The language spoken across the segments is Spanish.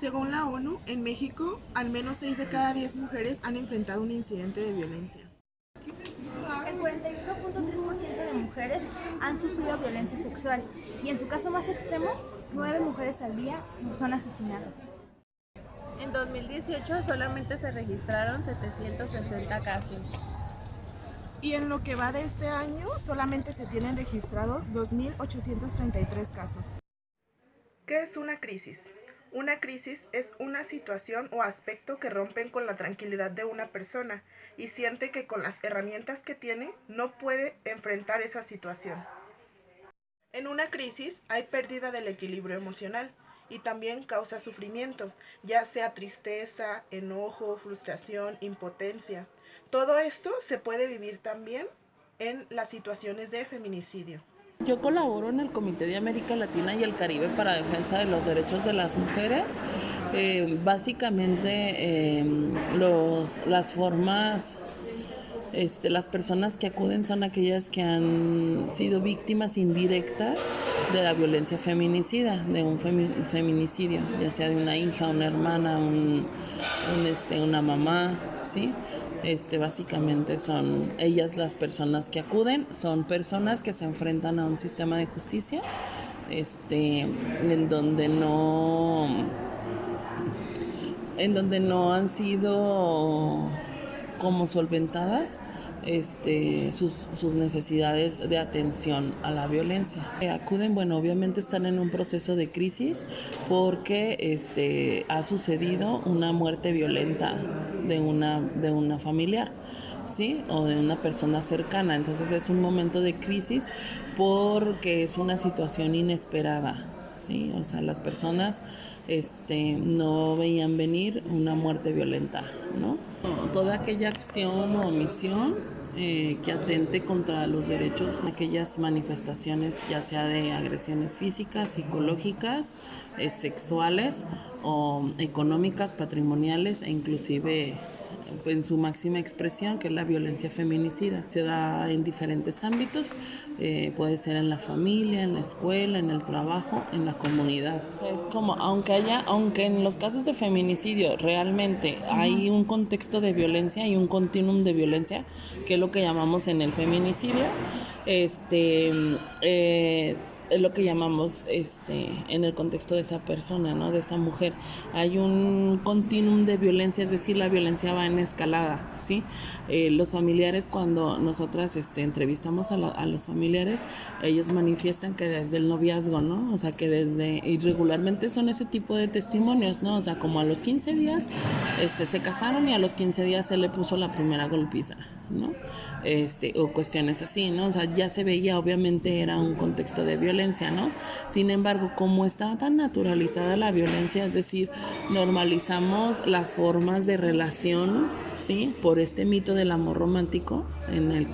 Según la ONU, en México, al menos 6 de cada 10 mujeres han enfrentado un incidente de violencia. El 41.3% de mujeres han sufrido violencia sexual y en su caso más extremo, 9 mujeres al día son asesinadas. En 2018 solamente se registraron 760 casos. Y en lo que va de este año, solamente se tienen registrados 2.833 casos. ¿Qué es una crisis? Una crisis es una situación o aspecto que rompen con la tranquilidad de una persona y siente que con las herramientas que tiene no puede enfrentar esa situación. En una crisis hay pérdida del equilibrio emocional y también causa sufrimiento, ya sea tristeza, enojo, frustración, impotencia. Todo esto se puede vivir también en las situaciones de feminicidio. Yo colaboro en el Comité de América Latina y el Caribe para Defensa de los Derechos de las Mujeres. Básicamente las formas, las personas que acuden son aquellas que han sido víctimas indirectas de la violencia feminicida, de un feminicidio, ya sea de una hija, una hermana, una mamá, ¿sí? Básicamente son ellas las personas que acuden, son personas que se enfrentan a un sistema de justicia en donde no han sido como solventadas sus necesidades de atención a la violencia. Acuden, bueno, obviamente están en un proceso de crisis porque ha sucedido una muerte violenta de una familiar, ¿sí? O de una persona cercana. Entonces es un momento de crisis porque es una situación inesperada. Sí, o sea, las personas no veían venir una muerte violenta, ¿no? Toda aquella acción o omisión que atente contra los derechos, aquellas manifestaciones ya sea de agresiones físicas, psicológicas, sexuales o económicas, patrimoniales e inclusive en su máxima expresión, que es la violencia feminicida. Se da en diferentes ámbitos, puede ser en la familia, en la escuela, en el trabajo, en la comunidad. O sea, es como, aunque en los casos de feminicidio realmente hay un contexto de violencia y un continuum de violencia, que es lo que llamamos en el feminicidio, es lo que llamamos en el contexto de esa persona, ¿no? De esa mujer. Hay un continuum de violencia, es decir, la violencia va en escalada, ¿sí? Los familiares, cuando nosotras entrevistamos a los familiares, ellos manifiestan que desde el noviazgo, ¿no? O sea, que irregularmente son ese tipo de testimonios, ¿no? O sea, como a los 15 días se casaron y a los 15 días se le puso la primera golpiza, ¿no? O cuestiones así, ¿no? O sea, ya se veía, obviamente era un contexto de violencia, ¿no? Sin embargo, como está tan naturalizada la violencia, es decir, normalizamos las formas de relación, ¿sí? Por este mito del amor romántico en el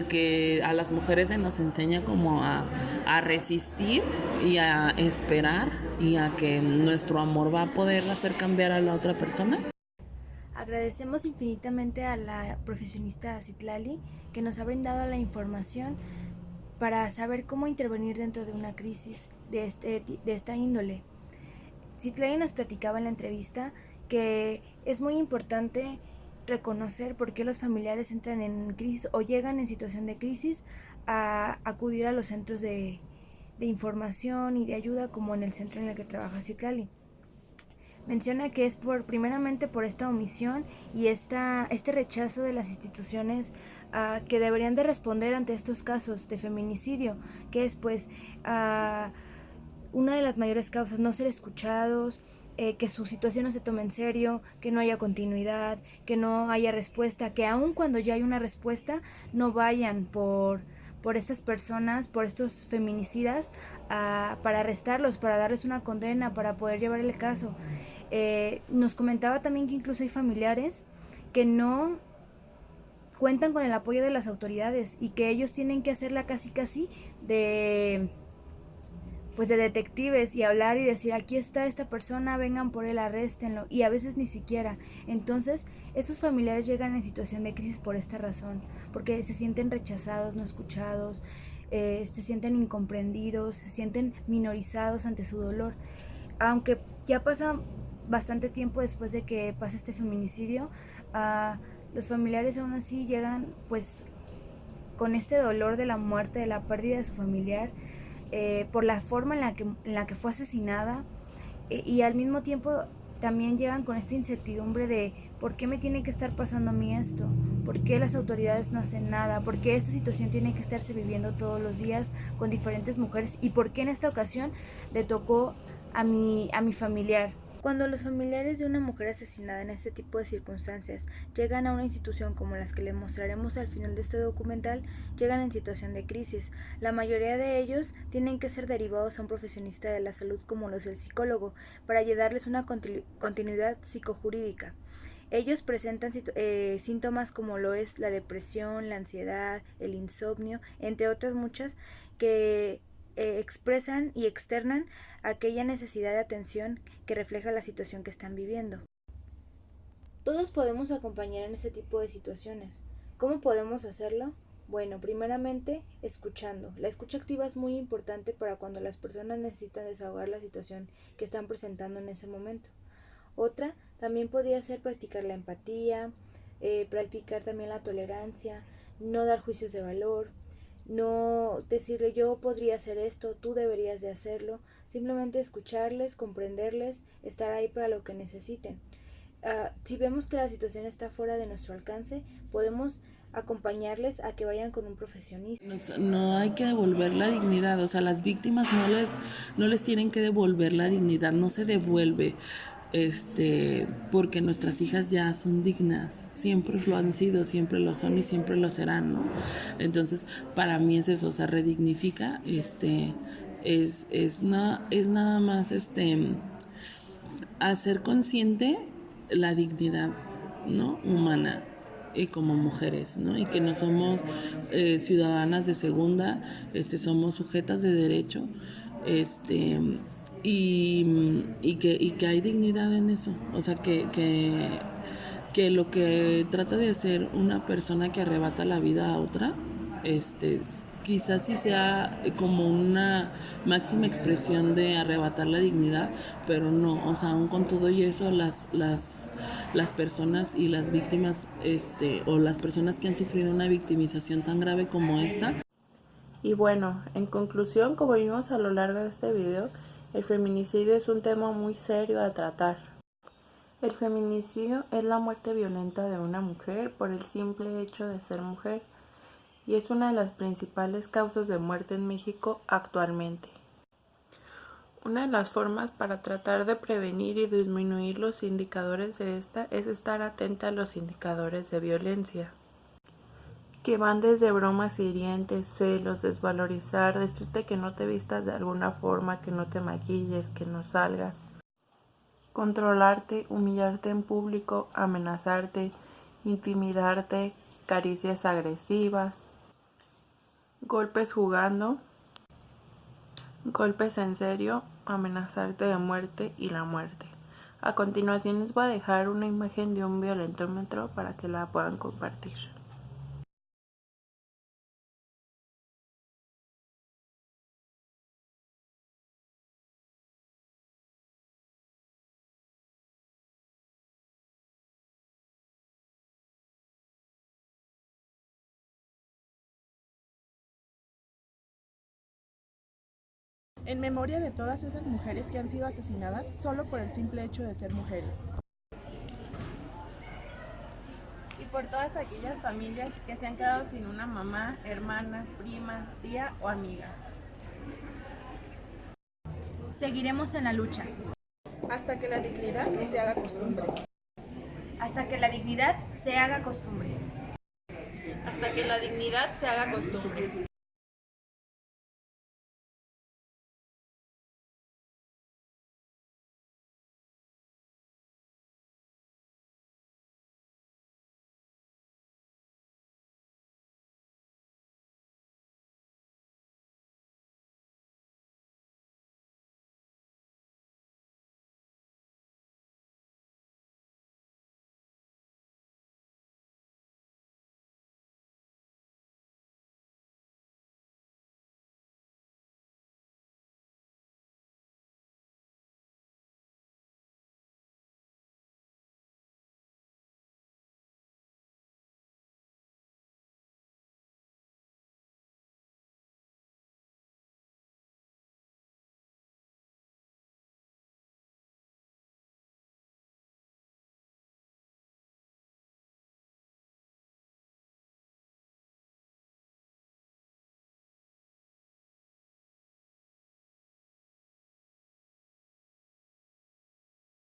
que a las mujeres se nos enseña como a resistir y a esperar y a que nuestro amor va a poder hacer cambiar a la otra persona. Agradecemos infinitamente a la profesionista Citlali que nos ha brindado la información para saber cómo intervenir dentro de una crisis de esta índole. Citlali nos platicaba en la entrevista que es muy importante reconocer por qué los familiares entran en crisis o llegan en situación de crisis a acudir a los centros de información y de ayuda, como en el centro en el que trabaja Citlali. Menciona que es primeramente por esta omisión y este rechazo de las instituciones que deberían de responder ante estos casos de feminicidio, que es pues una de las mayores causas, no ser escuchados, que su situación no se tome en serio, que no haya continuidad, que no haya respuesta, que aun cuando ya hay una respuesta no vayan por estas personas, por estos feminicidas, para arrestarlos, para darles una condena, para poder llevar el caso. Nos comentaba también que incluso hay familiares que no cuentan con el apoyo de las autoridades y que ellos tienen que hacerla casi de detectives y hablar y decir, aquí está esta persona, vengan por él, arréstenlo, y a veces ni siquiera. Entonces estos familiares llegan en situación de crisis por esta razón, porque se sienten rechazados, no escuchados, se sienten incomprendidos, se sienten minorizados ante su dolor. Aunque ya pasa bastante tiempo después de que pasa este feminicidio, los familiares aún así llegan pues con este dolor de la muerte, de la pérdida de su familiar, por la forma en la que fue asesinada, y al mismo tiempo también llegan con esta incertidumbre de ¿por qué me tiene que estar pasando a mí esto? ¿Por qué las autoridades no hacen nada? ¿Por qué esta situación tiene que estarse viviendo todos los días con diferentes mujeres? ¿Y por qué en esta ocasión le tocó a mi familiar? Cuando los familiares de una mujer asesinada en este tipo de circunstancias llegan a una institución como las que les mostraremos al final de este documental, llegan en situación de crisis. La mayoría de ellos tienen que ser derivados a un profesionista de la salud como lo es el psicólogo, para ayudarles una continuidad psicojurídica. Ellos presentan síntomas como lo es la depresión, la ansiedad, el insomnio, entre otras muchas, que expresan y externan aquella necesidad de atención que refleja la situación que están viviendo. Todos podemos acompañar en ese tipo de situaciones. ¿Cómo podemos hacerlo? Bueno, primeramente, escuchando. La escucha activa es muy importante para cuando las personas necesitan desahogar la situación que están presentando en ese momento. Otra también podría ser practicar la empatía, practicar también la tolerancia, no dar juicios de valor, no decirle yo podría hacer esto, tú deberías de hacerlo, simplemente escucharles, comprenderles, estar ahí para lo que necesiten. Si vemos que la situación está fuera de nuestro alcance, podemos acompañarles a que vayan con un profesionista. No hay que devolver la dignidad, o sea, las víctimas no les tienen que devolver la dignidad, no se devuelve. Porque nuestras hijas ya son dignas, siempre lo han sido, siempre lo son y siempre lo serán, ¿no? Entonces, para mí es eso, o sea, redignifica, es nada más, hacer consciente la dignidad, ¿no? Humana, y como mujeres, ¿no? Y que no somos ciudadanas de segunda, somos sujetas de derecho, y que hay dignidad en eso, o sea, que lo que trata de hacer una persona que arrebata la vida a otra, quizás sí sea como una máxima expresión de arrebatar la dignidad, pero no, o sea, aún con todo y eso, las personas y las víctimas, o las personas que han sufrido una victimización tan grave como esta. Y bueno, en conclusión, como vimos a lo largo de este video, el feminicidio es un tema muy serio a tratar. El feminicidio es la muerte violenta de una mujer por el simple hecho de ser mujer y es una de las principales causas de muerte en México actualmente. Una de las formas para tratar de prevenir y disminuir los indicadores de esta es estar atenta a los indicadores de violencia, que van desde bromas hirientes, celos, desvalorizar, decirte que no te vistas de alguna forma, que no te maquilles, que no salgas, controlarte, humillarte en público, amenazarte, intimidarte, caricias agresivas, golpes jugando, golpes en serio, amenazarte de muerte y la muerte. A continuación les voy a dejar una imagen de un violentómetro para que la puedan compartir. En memoria de todas esas mujeres que han sido asesinadas solo por el simple hecho de ser mujeres. Y por todas aquellas familias que se han quedado sin una mamá, hermana, prima, tía o amiga. Seguiremos en la lucha. Hasta que la dignidad se haga costumbre. Hasta que la dignidad se haga costumbre. Hasta que la dignidad se haga costumbre.